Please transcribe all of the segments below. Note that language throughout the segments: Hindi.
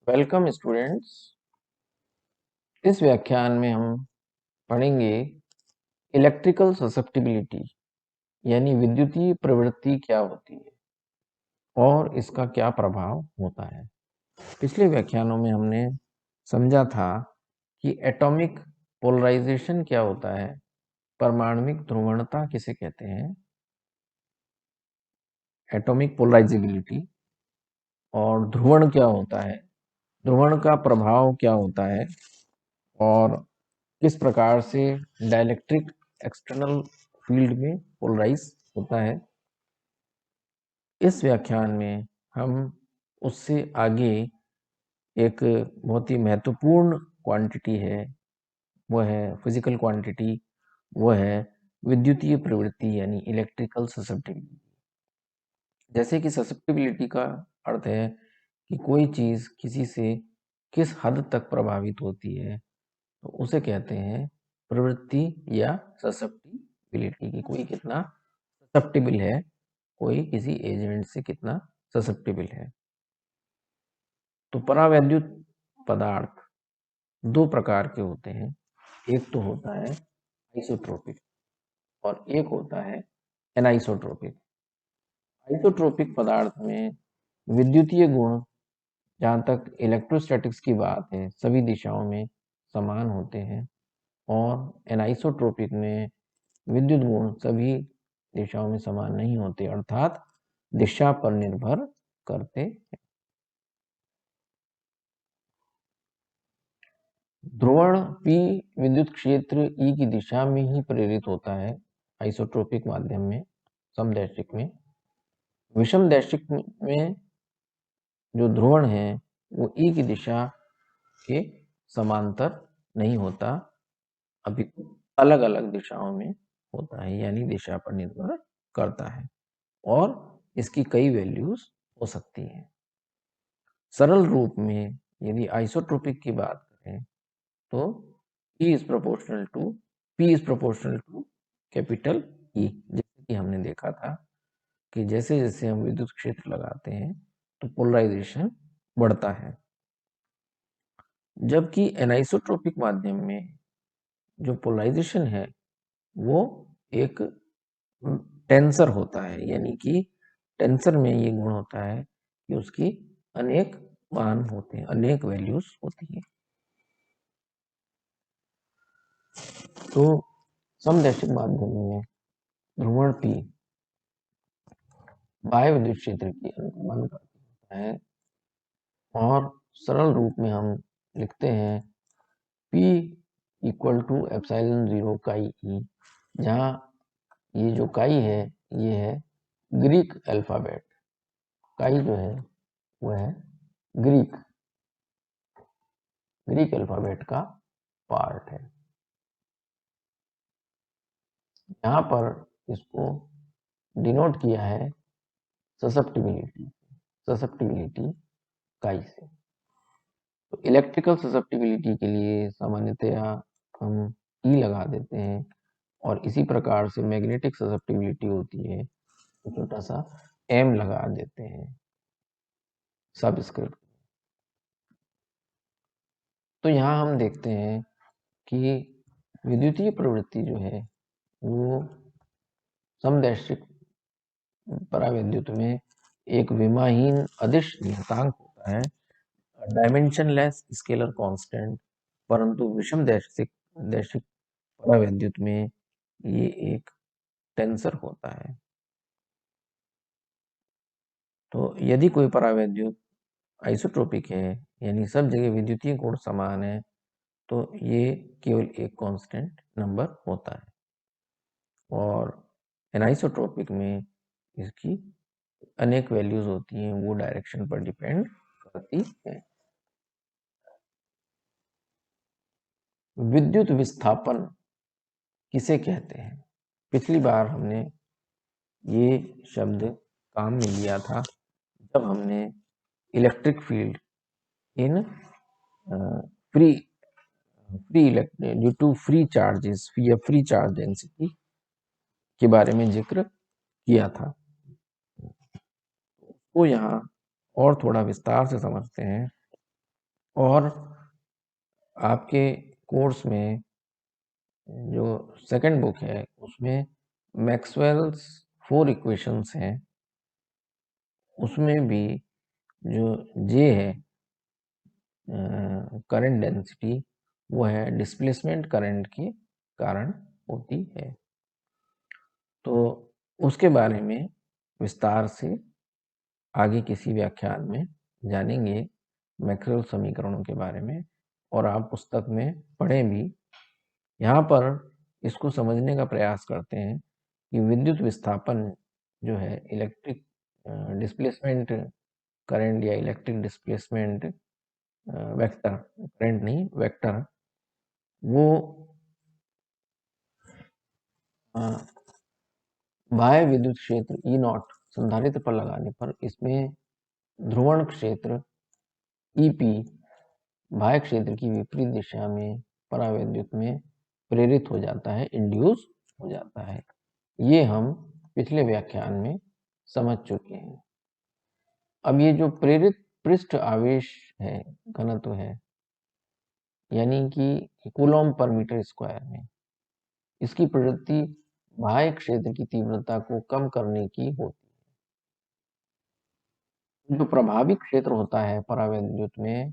Welcome students. इस व्याख्यान में हम पढ़ेंगे इलेक्ट्रिकल ससेप्टिबिलिटी यानी विद्युतीय प्रवृत्ति क्या होती है और इसका क्या प्रभाव होता है। पिछले व्याख्यानों में हमने समझा था कि एटॉमिक पोलराइजेशन क्या होता है, परमाणुविक ध्रुवणता किसे कहते हैं, एटॉमिक पोलराइजेबिलिटी, और ध्रुवण क्या होता है, ध्रुवण का प्रभाव क्या होता है और किस प्रकार से डाइलेक्ट्रिक एक्सटर्नल फील्ड में पोलराइज होता है। इस व्याख्यान में हम उससे आगे एक बहुत ही महत्वपूर्ण क्वांटिटी है, वो है फिजिकल क्वांटिटी, वो है विद्युतीय प्रवृत्ति यानी इलेक्ट्रिकल ससेप्टिबिलिटी। जैसे कि ससेप्टिबिलिटी का अर्थ है कि कोई चीज किसी से किस हद तक प्रभावित होती है, तो उसे कहते हैं प्रवृत्ति या ससेप्टिबिलिटी की कोई कितना ससेप्टिबल है, कोई किसी एजेंट से कितना ससेप्टिबल है। तो परावैद्युत पदार्थ दो प्रकार के होते हैं, एक तो होता है आइसोट्रोपिक और एक होता है एनाइसोट्रोपिक। आइसोट्रोपिक पदार्थ में विद्युतीय गुण, जहाँ तक इलेक्ट्रोस्टैटिक्स की बात है, सभी दिशाओं में समान होते हैं और एनाइसोट्रोपिक में विद्युत गुण सभी दिशाओं में समान नहीं होते, अर्थात दिशा पर निर्भर करते हैं। ध्रुवण P विद्युत क्षेत्र E की दिशा में ही प्रेरित होता है आइसोट्रोपिक माध्यम में, समदैशिक में। विषम दैशिक में जो ध्रुवण है वो E की दिशा के समांतर नहीं होता, अभी अलग अलग दिशाओं में होता है, यानी दिशा पर निर्भर करता है और इसकी कई वैल्यूज हो सकती हैं। सरल रूप में यदि आइसोट्रोपिक की बात करें तो E is proportional to P is proportional to capital E। जैसे कि हमने देखा था कि जैसे जैसे हम विद्युत क्षेत्र लगाते हैं तो पोलराइजेशन बढ़ता है, जबकि एनाइसोट्रोपिक माध्यम में जो पोलराइजेशन है वो एक टेंसर होता है, यानी कि टेंसर में ये गुण होता है कि उसकी अनेक मान होते हैं, अनेक वैल्यूज होती हैं। तो समदैशिक माध्यम में ध्रुवण P बाह्य विद्युत क्षेत्र की अनुगमन करता है और सरल रूप में हम लिखते हैं P इक्वल टू एप्सिलॉन 0 काई E, जहाँ ये जो काई है ये है ग्रीक अल्फाबेट। काई जो है वो है ग्रीक अल्फाबेट का पार्ट है। यहाँ पर इसको डिनोट किया है ससेप्टिबिलिटी काई से। तो इलेक्ट्रिकल ससेप्टिबिलिटी के लिए सामान्यतया हम ई लगा देते हैं और इसी प्रकार से मैग्नेटिक ससेप्टिबिलिटी होती है तो छोटा सा एम लगा देते हैं सबस्क्रिप्ट। तो यहाँ हम देखते हैं कि विद्युतीय प्रवृत्ति जो है वो समदैशिक परावैद्युत में एक विमाहीन अदिश नियतांक होता है, डायमेंशनलेस स्केलर कांस्टेंट, परंतु विषम दैशिक परावैद्युत में ये एक टेंसर होता है। तो यदि कोई परावैद्युत आइसोट्रोपिक है यानी सब जगह विद्युतीय गुण समान है तो ये केवल एक कांस्टेंट नंबर होता है और एनाइसोट्रोपिक में इसकी अनेक वैल्यूज होती हैं, वो डायरेक्शन पर डिपेंड करती है। विद्युत विस्थापन किसे कहते हैं? पिछली बार हमने ये शब्द काम में लिया था जब हमने electric field in free due to free charges या फ्री चार्ज डेंसिटी के बारे में जिक्र किया था। तो यहाँ और थोड़ा विस्तार से समझते हैं और आपके कोर्स में जो सेकंड बुक है उसमें मैक्सवेल्स 4 इक्वेशंस हैं, उसमें भी जो जे है करंट डेंसिटी, वो है डिस्प्लेसमेंट करंट के कारण होती है। तो उसके बारे में विस्तार से आगे किसी व्याख्यान में जानेंगे, मैक्सवेल समीकरणों के बारे में, और आप पुस्तक में पढ़ें भी। यहाँ पर इसको समझने का प्रयास करते हैं कि विद्युत विस्थापन जो है इलेक्ट्रिक डिस्प्लेसमेंट करंट या इलेक्ट्रिक डिस्प्लेसमेंट वेक्टर, करंट नहीं वेक्टर, वो बाह्य विद्युत क्षेत्र ई नॉट संधारित्र पर लगाने पर इसमें ध्रुवण क्षेत्र ईपी बाह्य क्षेत्र की विपरीत दिशा में परावैद्युत में प्रेरित हो जाता है, इंड्यूस हो जाता है। ये हम पिछले व्याख्यान में समझ चुके हैं। अब ये जो प्रेरित पृष्ठ आवेश है, घनत्व है, यानी कि कूलॉम पर मीटर स्क्वायर में, इसकी प्रवृत्ति बाह्य क्षेत्र की तीव्रता को कम करने की होती है। जो प्रभावी क्षेत्र होता है परावैद्युत में,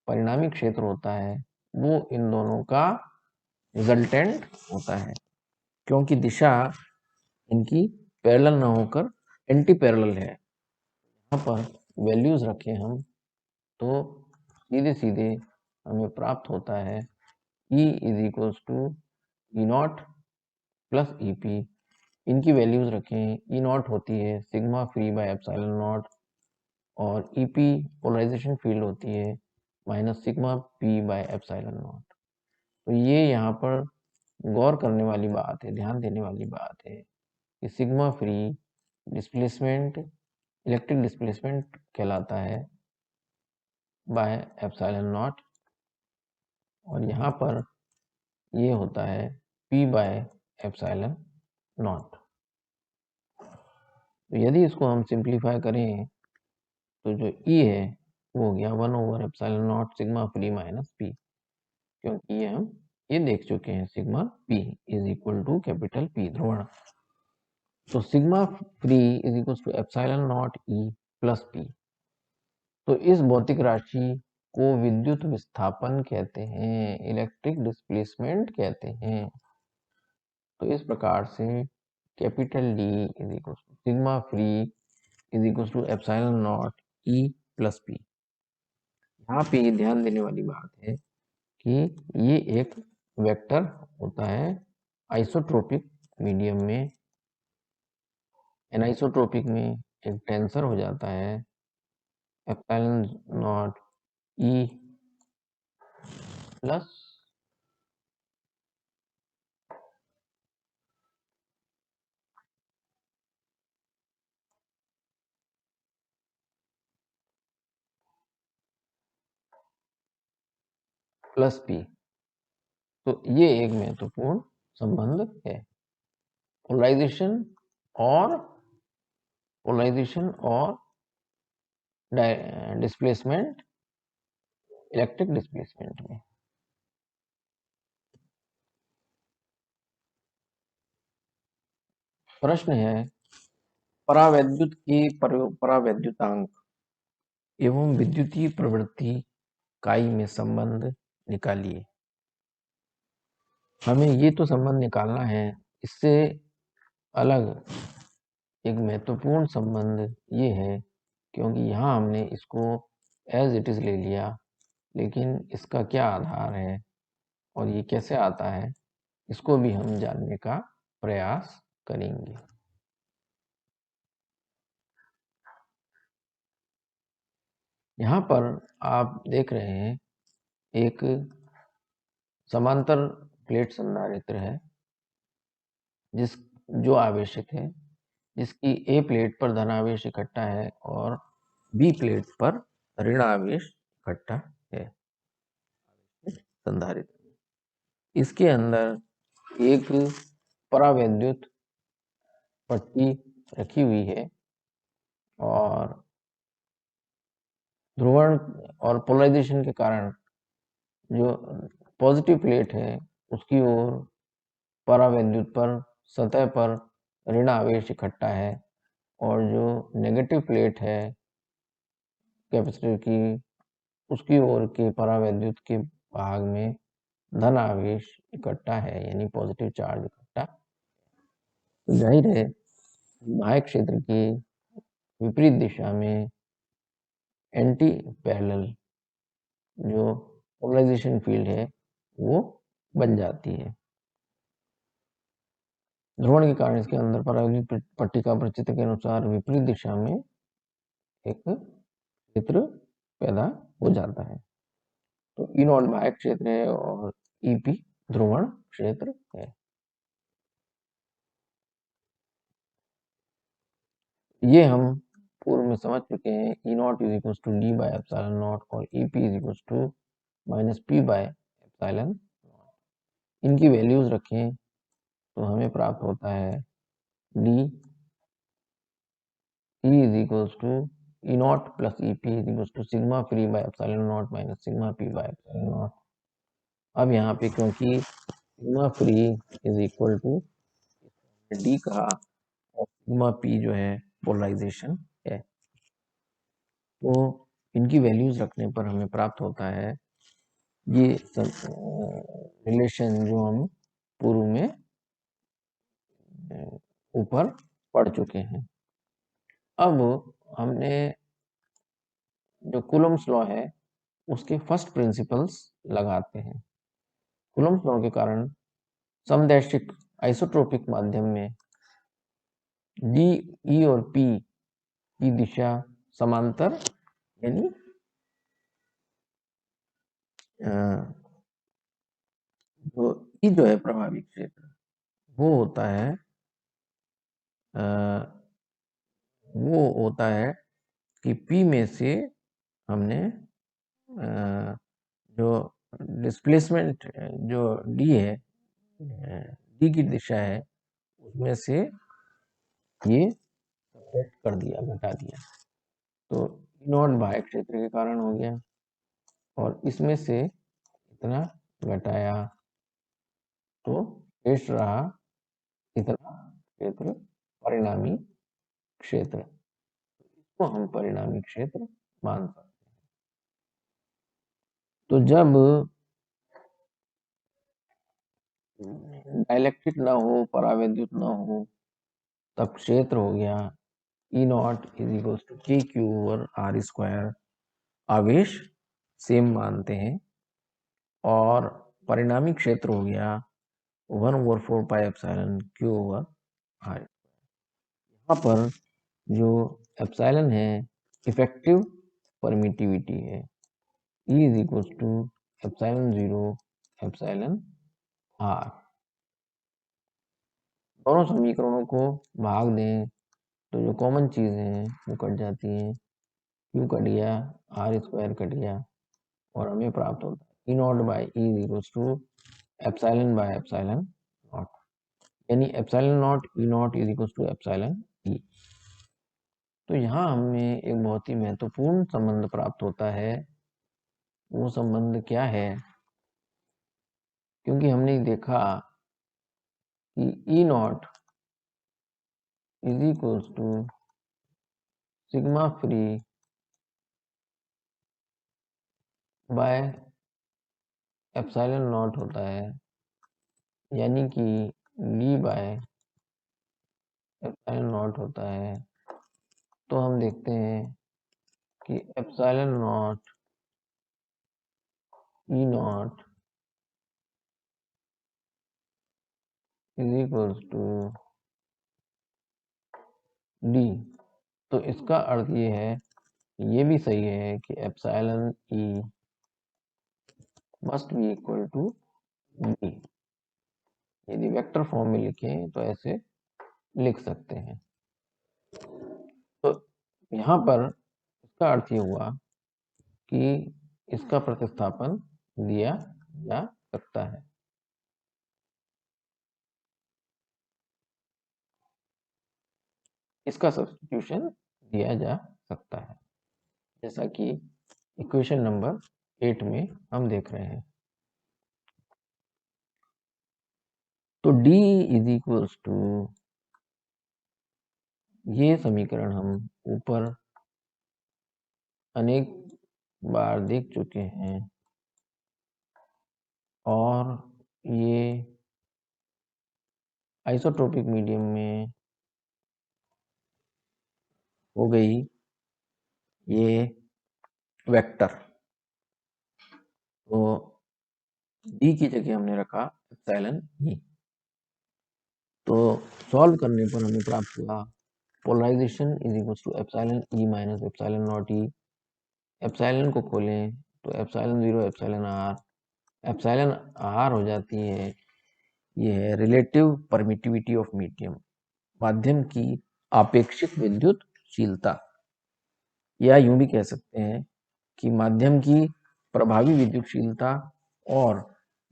परिणामी क्षेत्र होता है, वो इन दोनों का रिजल्टेंट होता है, क्योंकि दिशा इनकी पैरेलल ना होकर एंटी पैरेलल है। यहाँ पर वैल्यूज रखें हम तो सीधे सीधे हमें प्राप्त होता है E is equals to E naught plus E P. इनकी वैल्यूज रखें, ई नॉट होती है sigma free by epsilon naught, और ई पी पोलराइजेशन फील्ड होती है minus sigma P by epsilon naught. तो ये यहाँ पर गौर करने वाली बात है, ध्यान देने वाली बात है कि sigma free displacement electric displacement कहलाता है बाय एप्सिलॉन नॉट, और यहाँ पर ये होता है P बाय एप्सिलॉन नॉट। तो यदि इसको हम सिंप्लीफाई करें तो जो E है वो हो गया 1 over epsilon naught sigma free minus P, क्योंकि ये हम ये देख चुके हैं sigma P is equal to capital P ध्रुवण। तो sigma free is equal to epsilon naught E plus P। तो इस भौतिक राशि को विद्युत विस्थापन कहते हैं, इलेक्ट्रिक डिस्प्लेसमेंट कहते हैं। तो इस प्रकार से capital D is equal to sigma free is equal to epsilon naught E plus P. यहाँ पे ये ध्यान देने वाली बात है कि ये एक वेक्टर होता है आइसोट्रोपिक मीडियम में। एनाइसोट्रोपिक में एक टेंसर हो जाता है epsilon naught E plus P. तो ये एक महत्वपूर्ण संबंध है, पोलराइजेशन और डिस्प्लेसमेंट, इलेक्ट्रिक डिस्प्लेसमेंट में। प्रश्न है परावैद्युत के परावैद्युतांक एवं विद्युतीय प्रवृत्ति काई में संबंध निकालिए। हमें ये तो संबंध निकालना है, इससे अलग एक महत्वपूर्ण संबंध ये है, क्योंकि यहाँ हमने इसको एज इट इज ले लिया, लेकिन इसका क्या आधार है और ये कैसे आता है, इसको भी हम जानने का प्रयास करेंगे। यहाँ पर आप देख रहे हैं एक समांतर प्लेट संधारित्र है जो आवेशित है, जिसकी ए प्लेट पर धनावेश इकट्ठा है और बी प्लेट पर ऋण आवेश इकट्ठा है संधारित्र। इसके अंदर एक परावैद्युत पट्टी रखी हुई है और ध्रुवण और पोलराइजेशन के कारण जो पॉजिटिव प्लेट है उसकी ओर परावैद्युत पर सतह पर ऋण आवेश इकट्ठा है और जो नेगेटिव प्लेट है कैपेसिटर की उसकी ओर के परावैद्युत के भाग में धन आवेश इकट्ठा है, यानी पॉजिटिव चार्ज इकट्ठा। तो जाहिर है बाह्य क्षेत्र की विपरीत दिशा में एंटी पैरेलल जो पोलराइजेशन फील्ड है वो बन जाती है। ध्रुवण के कारण इसके अंदर परावैद्युत पट्टिका परिचिति के अनुसार विपरीत दिशा में एक क्षेत्र पैदा हो जाता है। तो ई नॉट बाह्य क्षेत्र है और ईपी ध्रुवण क्षेत्र है। ये हम पूर्व में समझ चुके हैं। E naught is equal to D by epsilon naught और E P is equal to minus P by epsilon. इनकी वैल्यूज रखें तो हमें प्राप्त होता है D E is equal to E naught plus E P is equal to sigma free by epsilon naught minus sigma P by epsilon naught. अब यहाँ पे क्योंकि sigma free is equal to D कहा और सिग्मा पी जो है पोलराइजेशन है, तो इनकी वैल्यूज रखने पर हमें प्राप्त होता है ये रिलेशन जो हम पूर्व में ऊपर पढ़ चुके हैं। अब हमने जो कूलम्ब्स लॉ है उसके फर्स्ट प्रिंसिपल्स लगाते हैं। कूलम्ब्स लॉ के कारण समदैशिक आइसोट्रोपिक माध्यम में डी ई और पी की दिशा समांतर, यानी तो ई जो है प्रभावी क्षेत्र वो होता है कि P में से हमने जो डिस्प्लेसमेंट जो D है, D की दिशा है उसमें से ये सब्ट्रैक्ट कर दिया, घटा दिया, तो नॉट बाह्य क्षेत्र के कारण हो गया और इसमें से इतना घटाया तो शेष रहा इतना क्षेत्र, परिणामी क्षेत्र। इसको हम परिणामी क्षेत्र मान सकते हैं। तो जब डाइलेक्ट्रिक ना हो, परावैद्युत ना हो, तब क्षेत्र हो गया E naught is equal to k q over r square. आवेश सेम मानते हैं और परिणामी क्षेत्र हो गया 1/4 pi epsilon q over r. यहाँ पर जो एप्सिलॉन है इफेक्टिव परमिटिविटी है, E is equal to epsilon 0 epsilon r. दोनों समीकरणों को भाग दें तो जो कॉमन चीज़ है वो कट जाती है, क्यू कट गया, आर स्क्वायर कट गया और हमें प्राप्त होता है E naught by E equal to epsilon by epsilon naught, यानी epsilon naught E naught is equal to epsilon E. तो यहाँ हमें एक बहुत ही महत्वपूर्ण संबंध प्राप्त होता है। वो संबंध क्या है? क्योंकि हमने देखा कि E naught is equal to sigma free by epsilon naught होता है, यानी कि डी बाय एप्सिलॉन नॉट होता है। तो हम देखते हैं कि epsilon naught E naught is equal to D. तो इसका अर्थ ये है, ये भी सही है कि epsilon E must be equal to D. यदि वेक्टर फॉर्म में लिखें तो ऐसे लिख सकते हैं। तो यहाँ पर इसका अर्थ ये हुआ कि इसका प्रतिस्थापन दिया जा सकता है। इसका सब्स्टिट्यूशन दिया जा सकता है, जैसा कि इक्वेशन नंबर 8 में हम देख रहे हैं। तो D इज इक्वल्स टू, ये समीकरण हम ऊपर अनेक बार देख चुके हैं और ये आइसोट्रोपिक मीडियम में हो गई ये वेक्टर। तो D की जगह हमने रखा एप्सिलॉन ई। तो सॉल्व करने पर हमें प्राप्त हुआ polarisation is equal to epsilon E minus epsilon naught E. Epsilon को खोलें तो epsilon 0 epsilon r, epsilon r हो जाती है, ये है रिलेटिव परमिटिविटी ऑफ मीडियम, माध्यम की आपेक्षिक विद्युतशीलता, या यूं भी कह सकते हैं कि माध्यम की प्रभावी विद्युतशीलता और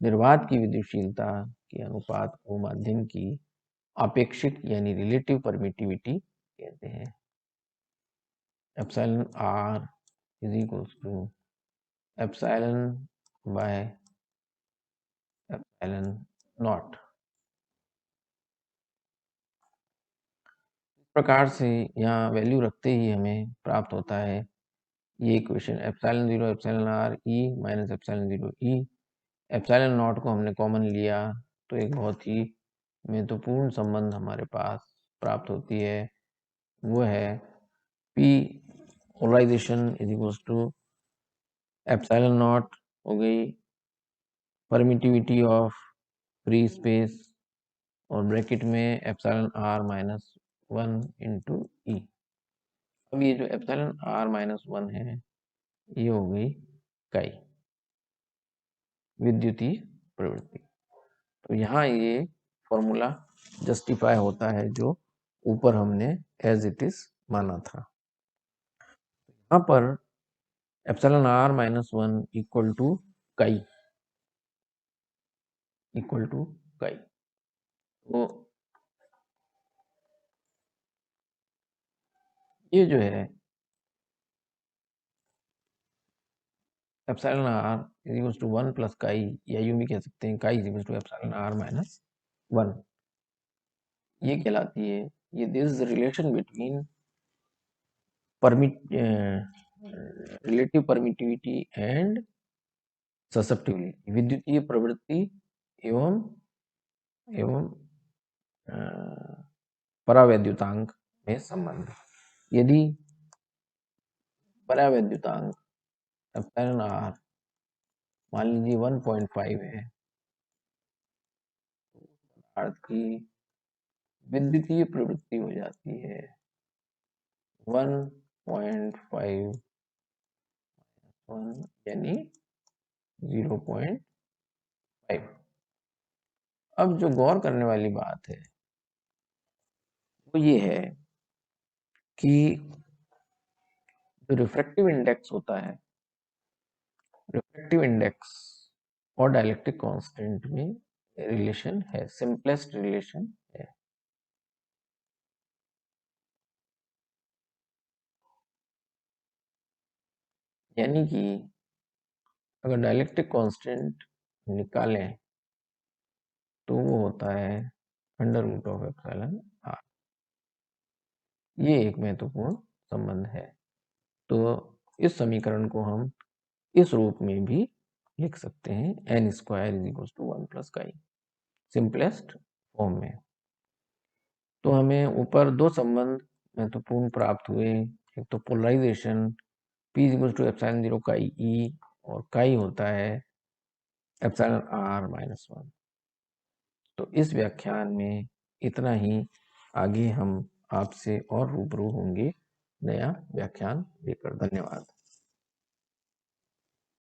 निर्वात की विद्युतशीलता के अनुपात को माध्यम की आपेक्षिक यानी रिलेटिव परमिटिविटी कहते हैं। Epsilon r is equals to epsilon by epsilon naught. इस प्रकार से यहाँ वैल्यू रखते ही हमें प्राप्त होता है ये equation epsilon 0 epsilon R E minus epsilon 0 E. Epsilon not को हमने कॉमन लिया तो एक बहुत ही महत्वपूर्ण संबंध हमारे पास प्राप्त होती है, वो है P polarisation is equal to epsilon naught हो गई परमिटिविटी ऑफ फ्री स्पेस और ब्रैकेट में epsilon r minus 1 into E. अब ये जो एप्सिलॉन आर माइनस 1 है ये हो गई काई विद्युतीय प्रवृत्ति। तो यहाँ ये फॉर्मूला जस्टिफाई होता है जो ऊपर हमने एज इट इज माना था। यहाँ पर epsilon r minus 1 equal to chi, equal to chi. तो ये जो है epsilon r is equal to 1 plus chi, या यूं भी कह सकते हैं chi is equal to epsilon r minus 1, ये कहलाती है, ये this is relation between relative permittivity and susceptibility, विद्युतीय प्रवृत्ति एवं परावैद्युतांक में संबंध। यदि परावैद्युतांक एप्सिलॉन आर मान लीजिए 1.5 है, अर्थ की विद्युतीय प्रवृत्ति हो जाती है 1.5 यानी 0.5। अब जो गौर करने वाली बात है वो ये है कि जो रिफ्रैक्टिव इंडेक्स होता है, रिफ्रैक्टिव इंडेक्स और डाइलेक्ट्रिक कांस्टेंट में रिलेशन है, सिंपलेस्ट रिलेशन है। यानी कि अगर डाइलेक्ट्रिक कांस्टेंट निकालें तो वो होता है under root of epsilon r. ये एक महत्वपूर्ण संबंध है। तो इस समीकरण को हम इस रूप में भी लिख सकते हैं, n square is equal to 1 plus chi, simplest form में। तो हमें ऊपर दो संबंध महत्वपूर्ण प्राप्त हुए, एक तो polarisation P is equal to epsilon 0 chi ई, और काई होता है एप्सिलॉन आर माइनस 1। तो इस व्याख्यान में इतना ही। आगे हम आपसे और रूबरू होंगे नया व्याख्यान लेकर। धन्यवाद।